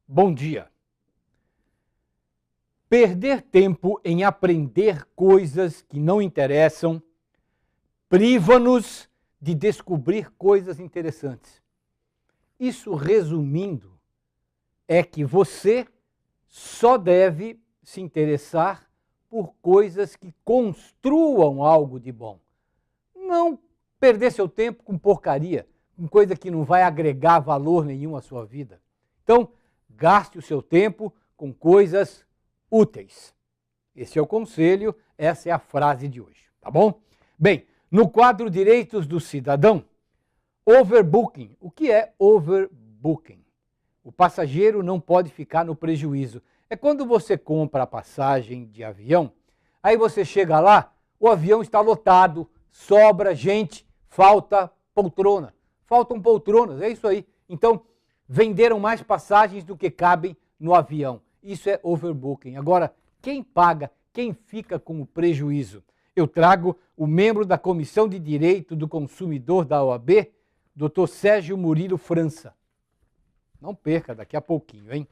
Bom dia. Perder tempo em aprender coisas que não interessam priva-nos de descobrir coisas interessantes. Isso, resumindo, é que você só deve se interessar por coisas que construam algo de bom. Não perder seu tempo com porcaria, com coisa que não vai agregar valor nenhum à sua vida. Então, gaste o seu tempo com coisas úteis. Esse é o conselho, essa é a frase de hoje, tá bom? Bem, no quadro Direitos do Cidadão, overbooking. O que é overbooking? O passageiro não pode ficar no prejuízo. É quando você compra a passagem de avião, aí você chega lá, o avião está lotado, sobra gente, falta poltrona. Faltam poltronas, é isso aí. Então, venderam mais passagens do que cabem no avião. Isso é overbooking. Agora, quem paga, quem fica com o prejuízo? Eu trago o membro da Comissão de Direito do Consumidor da OAB, Dr. Sérgio Murilo França. Não perca, daqui a pouquinho, hein?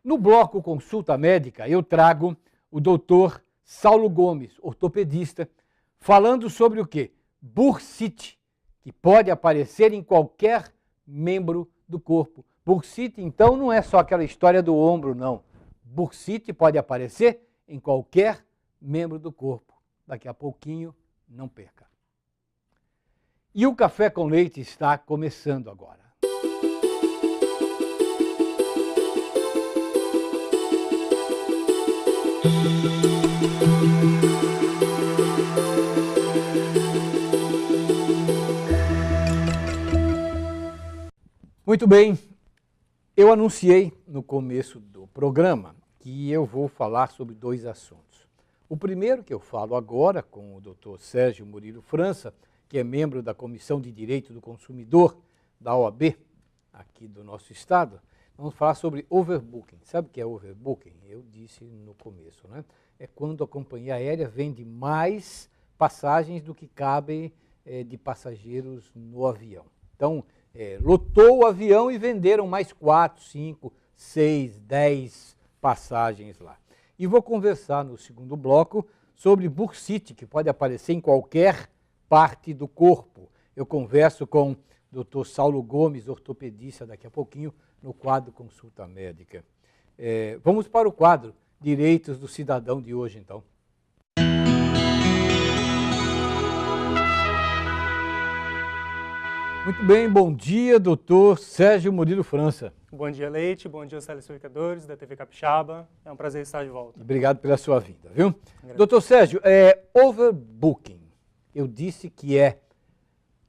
No bloco Consulta Médica, eu trago o Dr. Saulo Gomes, ortopedista, falando sobre o quê? Bursite, que pode aparecer em qualquer membro do corpo. Bursite, então, não é só aquela história do ombro, não. Bursite pode aparecer em qualquer membro do corpo. Daqui a pouquinho, não perca. E o Café com Leite está começando agora. Muito bem, eu anunciei no começo do programa que eu vou falar sobre dois assuntos. O primeiro que eu falo agora com o Dr. Sérgio Murilo França, que é membro da Comissão de Direito do Consumidor da OAB, aqui do nosso estado, vamos falar sobre overbooking. Sabe o que é overbooking? Eu disse no começo, né? É quando a companhia aérea vende mais passagens do que cabem de passageiros no avião. Então, lotou o avião e venderam mais 4, 5, 6, 10 passagens lá. E vou conversar no segundo bloco sobre bursite, que pode aparecer em qualquer parte do corpo. Eu converso com o Dr. Saulo Gomes, ortopedista, daqui a pouquinho, no quadro Consulta Médica. Vamos para o quadro Direitos do Cidadão de hoje, então. Muito bem, bom dia, doutor Sérgio Murilo França. Bom dia, Leite, bom dia aos telespectadores da TV Capixaba. É um prazer estar de volta. Obrigado pela sua vinda, viu? Doutor Sérgio, overbooking. Eu disse que é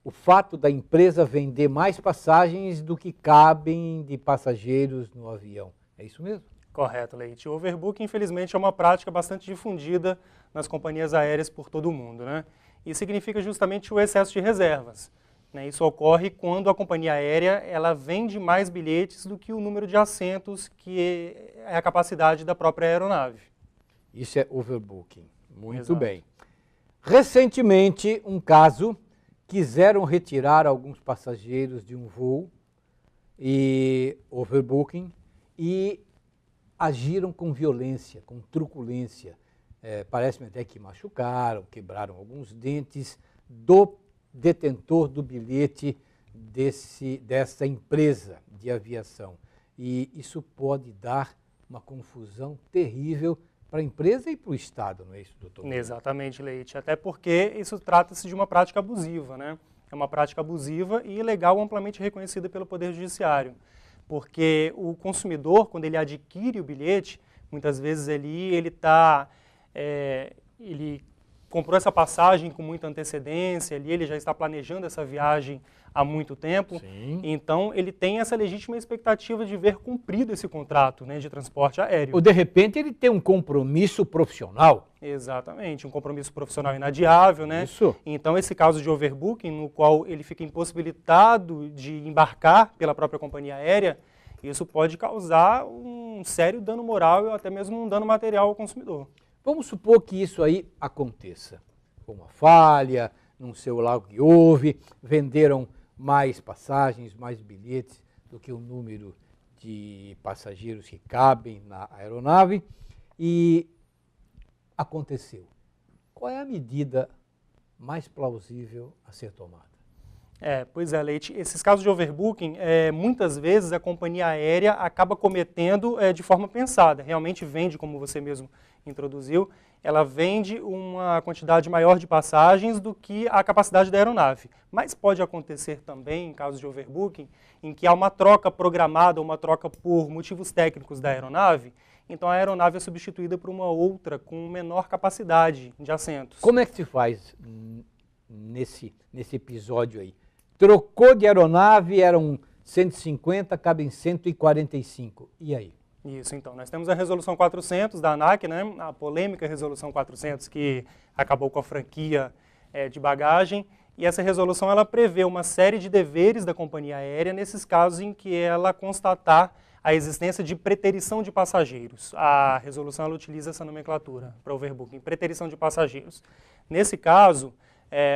o fato da empresa vender mais passagens do que cabem de passageiros no avião. É isso mesmo? Correto, Leite. O overbooking, infelizmente, é uma prática bastante difundida nas companhias aéreas por todo o mundo, né? E significa justamente o excesso de reservas. Isso ocorre quando a companhia aérea ela vende mais bilhetes do que o número de assentos, que é a capacidade da própria aeronave. Isso é overbooking. Muito Exato. bem. Recentemente, um caso, quiseram retirar alguns passageiros de um voo, e overbooking, e agiram com violência, com truculência. Parece-me até que machucaram, quebraram alguns dentes do detentor do bilhete dessa empresa de aviação. E isso pode dar uma confusão terrível para a empresa e para o Estado, não é isso, doutor? Exatamente, Leite. Até porque isso trata-se de uma prática abusiva, né? É uma prática abusiva e ilegal amplamente reconhecida pelo Poder Judiciário. Porque o consumidor, quando ele adquire o bilhete, muitas vezes ele comprou essa passagem com muita antecedência, ele já está planejando essa viagem há muito tempo. Sim. Então ele tem essa legítima expectativa de ver cumprido esse contrato, né, de transporte aéreo. Ou de repente ele tem um compromisso profissional. Exatamente, um compromisso profissional inadiável, né? Isso. Então esse caso de overbooking, no qual ele fica impossibilitado de embarcar pela própria companhia aérea, isso pode causar um sério dano moral ou até mesmo um dano material ao consumidor. Vamos supor que isso aí aconteça. Uma falha, não sei lá o que houve, venderam mais passagens, mais bilhetes do que o número de passageiros que cabem na aeronave e aconteceu. Qual é a medida mais plausível a ser tomada? Pois é, Leite. Esses casos de overbooking, muitas vezes a companhia aérea acaba cometendo de forma pensada. Realmente vende, como você mesmo introduziu, ela vende uma quantidade maior de passagens do que a capacidade da aeronave. Mas pode acontecer também, em casos de overbooking, em que há uma troca programada, uma troca por motivos técnicos da aeronave, então a aeronave é substituída por uma outra com menor capacidade de assentos. Como é que se faz nesse episódio aí? Trocou de aeronave, eram 150, cabem 145. E aí? Isso, então, nós temos a Resolução 400 da ANAC, né, a polêmica Resolução 400 que acabou com a franquia de bagagem, e essa resolução ela prevê uma série de deveres da companhia aérea nesses casos em que ela constatar a existência de preterição de passageiros. A resolução ela utiliza essa nomenclatura para overbooking, preterição de passageiros. Nesse caso,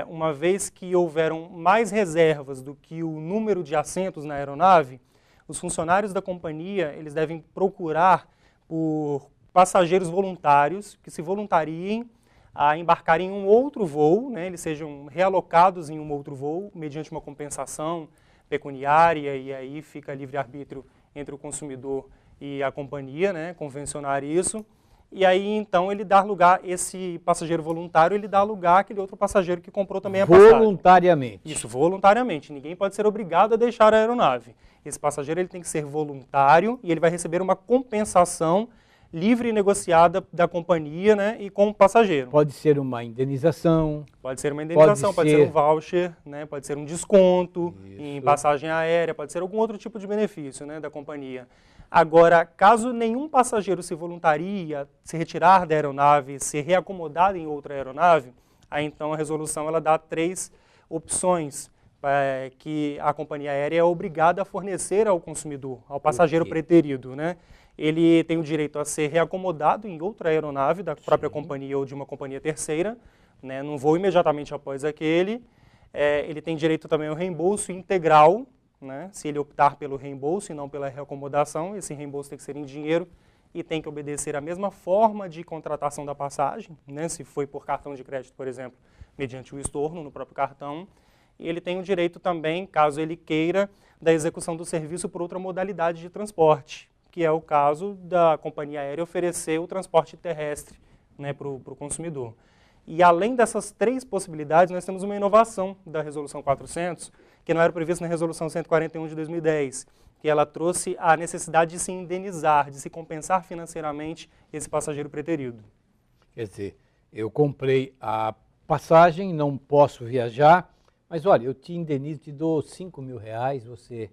uma vez que houveram mais reservas do que o número de assentos na aeronave, os funcionários da companhia eles devem procurar por passageiros voluntários que se voluntariem a embarcar em um outro voo, né, eles sejam realocados em um outro voo mediante uma compensação pecuniária, e aí fica livre-arbítrio entre o consumidor e a companhia, né, convencionar isso. E aí, então, ele dá lugar, esse passageiro voluntário, ele dá lugar àquele outro passageiro que comprou também a passagem. Voluntariamente. Isso, voluntariamente. Ninguém pode ser obrigado a deixar a aeronave. Esse passageiro ele tem que ser voluntário e ele vai receber uma compensação livre e negociada da companhia, né, e com o passageiro. Pode ser uma indenização. Pode ser uma indenização, pode ser um voucher, né, pode ser um desconto em passagem aérea, pode ser algum outro tipo de benefício, né, da companhia. Agora, caso nenhum passageiro se voluntaria, se retirar da aeronave, ser reacomodado em outra aeronave, aí então a resolução ela dá 3 opções que a companhia aérea é obrigada a fornecer ao consumidor, ao passageiro preterido, né? Ele tem o direito a ser reacomodado em outra aeronave da própria companhia ou de uma companhia terceira, né, num voo imediatamente após aquele. Ele tem direito também ao reembolso integral, né, se ele optar pelo reembolso e não pela reacomodação. Esse reembolso tem que ser em dinheiro e tem que obedecer à mesma forma de contratação da passagem, né, se foi por cartão de crédito, por exemplo, mediante o estorno no próprio cartão. E ele tem o direito também, caso ele queira, da execução do serviço por outra modalidade de transporte, que é o caso da companhia aérea oferecer o transporte terrestre, né, para o consumidor. E além dessas 3 possibilidades, nós temos uma inovação da Resolução 400, que não era prevista na Resolução 141 de 2010, que ela trouxe a necessidade de se indenizar, de se compensar financeiramente esse passageiro preterido. Quer dizer, eu comprei a passagem, não posso viajar, mas olha, eu te indenizo, te dou R$5.000, você...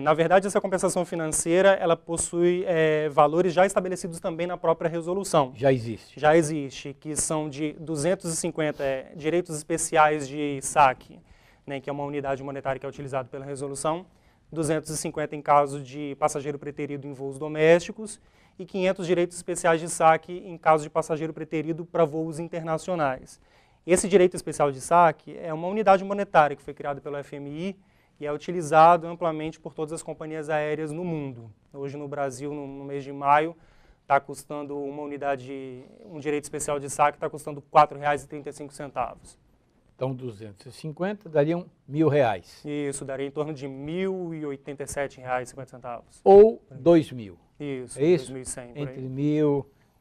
Na verdade, essa compensação financeira, ela possui valores já estabelecidos também na própria resolução. Já existe? Já existe, que são de 250 direitos especiais de saque, né, que é uma unidade monetária que é utilizada pela resolução, 250 em caso de passageiro preterido em voos domésticos e 500 direitos especiais de saque em caso de passageiro preterido para voos internacionais. Esse direito especial de saque é uma unidade monetária que foi criada pelo FMI e é utilizado amplamente por todas as companhias aéreas no mundo. Hoje no Brasil, no mês de maio, está custando uma unidade, um direito especial de saque está custando R$ 4,35. Então, 250 dariam R$1.000. Isso, daria em torno de R$ 1.087,50. Ou R$2.000. Isso, é isso? 2.100. Entre R$1.000 e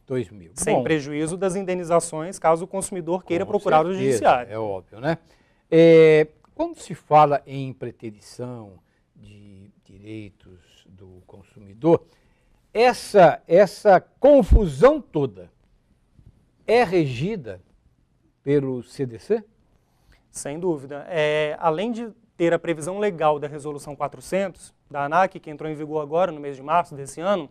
R$2.000. Sem prejuízo das indenizações, caso o consumidor queira procurar o judiciário. É óbvio, né? Quando se fala em preterição de direitos do consumidor, essa confusão toda é regida pelo CDC? Sem dúvida. Além de ter a previsão legal da Resolução 400, da ANAC, que entrou em vigor agora no mês de março desse ano,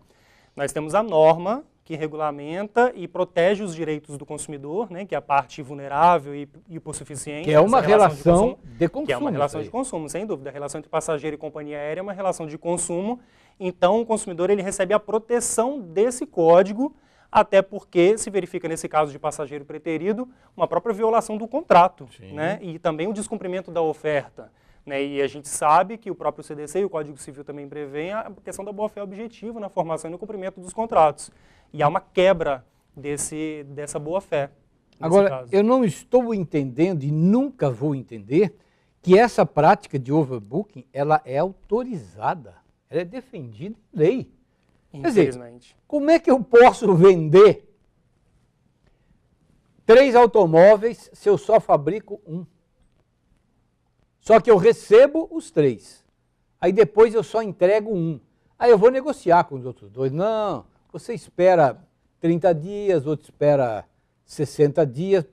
nós temos a norma que regulamenta e protege os direitos do consumidor, né, que é a parte vulnerável e hipossuficiente. Que é uma relação de consumo. Que é uma relação de consumo, sem dúvida. A relação entre passageiro e companhia aérea é uma relação de consumo. Então, o consumidor ele recebe a proteção desse código, até porque se verifica, nesse caso de passageiro preterido, uma própria violação do contrato, né, e também o descumprimento da oferta. né? E a gente sabe que o próprio CDC e o Código Civil também prevêem a questão da boa-fé objetiva na formação e no cumprimento dos contratos. E há uma quebra dessa boa-fé. Agora, eu não estou entendendo e nunca vou entender que essa prática de overbooking, ela é autorizada, ela é defendida em lei. Infelizmente. Quer dizer, como é que eu posso vender 3 automóveis se eu só fabrico um? Só que eu recebo os 3. Aí depois eu só entrego um. Aí eu vou negociar com os outros 2. Não, você espera 30 dias, outro espera 60 dias.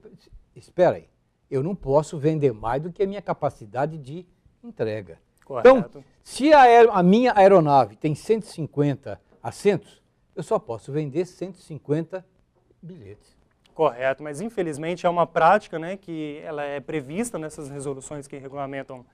Espera aí, eu não posso vender mais do que a minha capacidade de entrega. Correto. Então, se a minha aeronave tem 150 assentos, eu só posso vender 150 bilhetes. Correto, mas infelizmente é uma prática, né, que ela é prevista nessas resoluções que regulamentam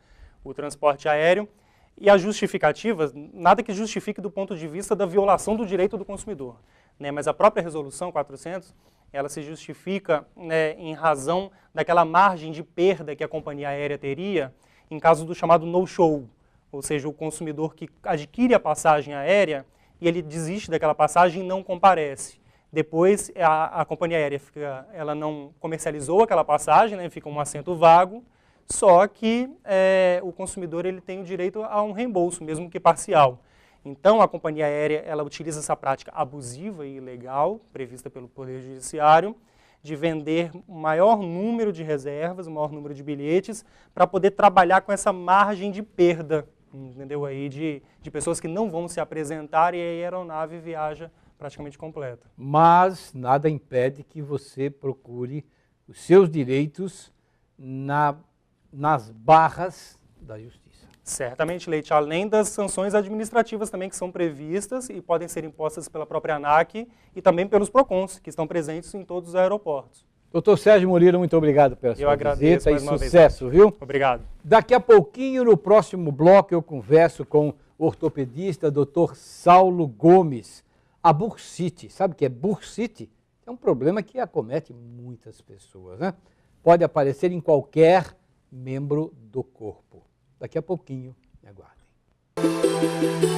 o transporte aéreo, e a justificativa, nada que justifique do ponto de vista da violação do direito do consumidor, né, mas a própria resolução 400, ela se justifica, né, em razão daquela margem de perda que a companhia aérea teria em caso do chamado no-show, ou seja, o consumidor que adquire a passagem aérea e ele desiste daquela passagem e não comparece. Depois, a companhia aérea ela não comercializou aquela passagem, né, fica um assento vago, só que o consumidor ele tem o direito a um reembolso, mesmo que parcial. Então, a companhia aérea ela utiliza essa prática abusiva e ilegal, prevista pelo Poder Judiciário, de vender o maior número de reservas, o maior número de bilhetes, para poder trabalhar com essa margem de perda, entendeu? Aí de pessoas que não vão se apresentar e aí a aeronave viaja praticamente completa. Mas nada impede que você procure os seus direitos nas barras da justiça. Certamente, Leite, além das sanções administrativas também que são previstas e podem ser impostas pela própria ANAC e também pelos PROCONs, que estão presentes em todos os aeroportos. Doutor Sérgio Murilo, muito obrigado pela sua visita e sucesso, viu? Obrigado. Daqui a pouquinho, no próximo bloco, eu converso com o ortopedista Dr. Saulo Gomes. A bursite, sabe o que é bursite? É um problema que acomete muitas pessoas, né? Pode aparecer em qualquer membro do corpo. Daqui a pouquinho, me aguardem.